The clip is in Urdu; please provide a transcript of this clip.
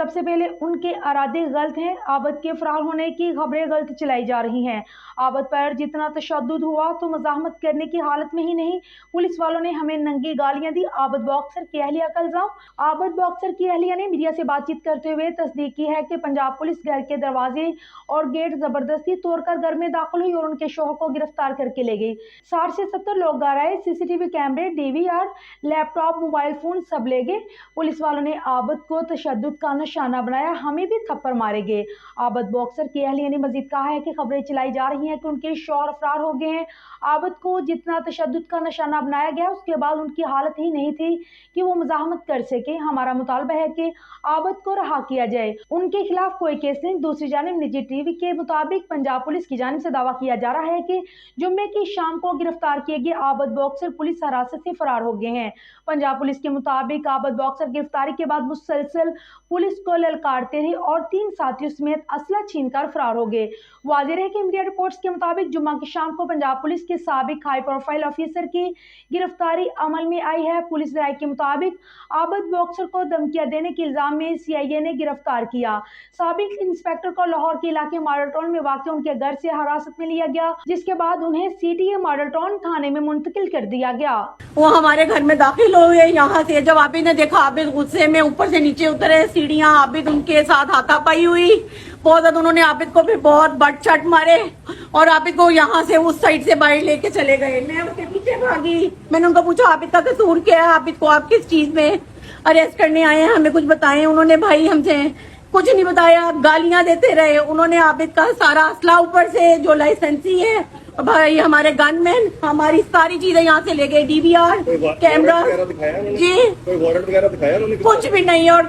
سب سے پہلے ان کے ارادے غلط ہیں. عابد کے فرار ہونے کی خبریں غلط چلائی جا رہی ہیں. عابد پر جتنا تشدد ہوا تو مزاحمت کرنے کی حالت میں ہی نہیں، پولیس والوں نے ہمیں ننگی گالیاں دی. عابد باکسر کی اہلیہ کا الزام. عابد باکسر کی اہلیہ نے میڈیا سے بات چیت کرتے ہوئے تصدیق کی ہے کہ پنجاب پولیس گھر کے دروازے اور گیٹ زبردستی توڑ کر گھر میں داخل ہوئی اور ان کے شوہر کو گرفتار کر کے لے گئی. 60 سے 70 لوگ گھر آئے، CCTV کیمرے، DVR، لیپ ٹاپ، موبائل فون سب لے گئے. پولیس والوں نے عابد کو تشدد کا نشانہ بنایا، ہمیں بھی تھپڑ مارے گئے. عابد باکسر کی اہلیہ نے مزید کہا ہے کہ خبریں چلائی جا رہی ہیں کہ ان کے شوہر فرار ہو گئے ہیں. عابد کو جتنا تشدد کا نشانہ بنایا گیا اس کے بعد ان کی حالت ہی نہیں تھی کہ وہ مزاحمت کر سکے. ہمارا مطالبہ ہے کہ عابد کو رہا کیا جائے، ان کے خلاف کوئی کیس نہیں. دوسری جانب نجی TV کے مطابق پنجاب پولیس کی جانب سے دعویٰ کیا جا رہا ہے کہ جمعے کی شام کو گرفتار کیے گئے عابد باکسر پولیس حراست سے فرار ہو گئے ہیں. پنجاب پولیس کے مطابق عابد باکسر گرفتاری کے بعد مسلسل پولیس کو للکارتے رہے اور 3 ساتھیوں سمیت اسلحہ چھین کر فرار ہو گئے. واضح ہے کہ میڈیا رپورٹس کے مطابق جمعہ کی شام کو پنجاب پولیس کے سابق ہائی پروفائل آفیسر کی گرفتاری عمل میں آئی ہے. پولیس ذرائع کے مطابق عابد باکسر کو دھمکیاں دینے کے الزام میں CIA نے گرفتار کیا. سابق انسپکٹر کو لاہور کے علاقے ماڈل ٹاؤن میں واقع ان کے گھر سے حراست میں لیا گیا، جس کے بعد انہیں CTA ماڈل ٹاؤن تھانے میں منتقل کر دیا گیا. وہ ہمارے گھر میں داخل ہوئے. یہاں سے جب عابد نے دیکھا، عابد غصے میں اوپر سے نیچے اترے سیڑھیاں، عابد ان کے ساتھ ہاتھا پائی ہوئی بہت زیادہ. انہوں نے عابد کو پھر بہت بٹ چٹ مارے اور عابد کو یہاں سے اس سائڈ سے باہر لے کے چلے گئے. میں ان کے پیچھے بھاگی. میں نے ان کو پوچھا عابد کا قصور کیا ہے، عابد کو آپ کس چیز میں اریسٹ کرنے آئے ہیں، ہمیں کچھ بتائیں. انہوں نے بھائی ہم سے کچھ نہیں بتایا، گالیاں دیتے رہے. انہوں نے عابد کا سارا اسلحہ اوپر سے جو لائسنسی ہے، بھائی ہمارے گن مین، ہماری ساری چیزیں یہاں سے لے گئے. DVR کیمرہ، جی کوئی وارنٹ وغیرہ دکھایا انہوں نے؟ کچھ بھی نہیں. اور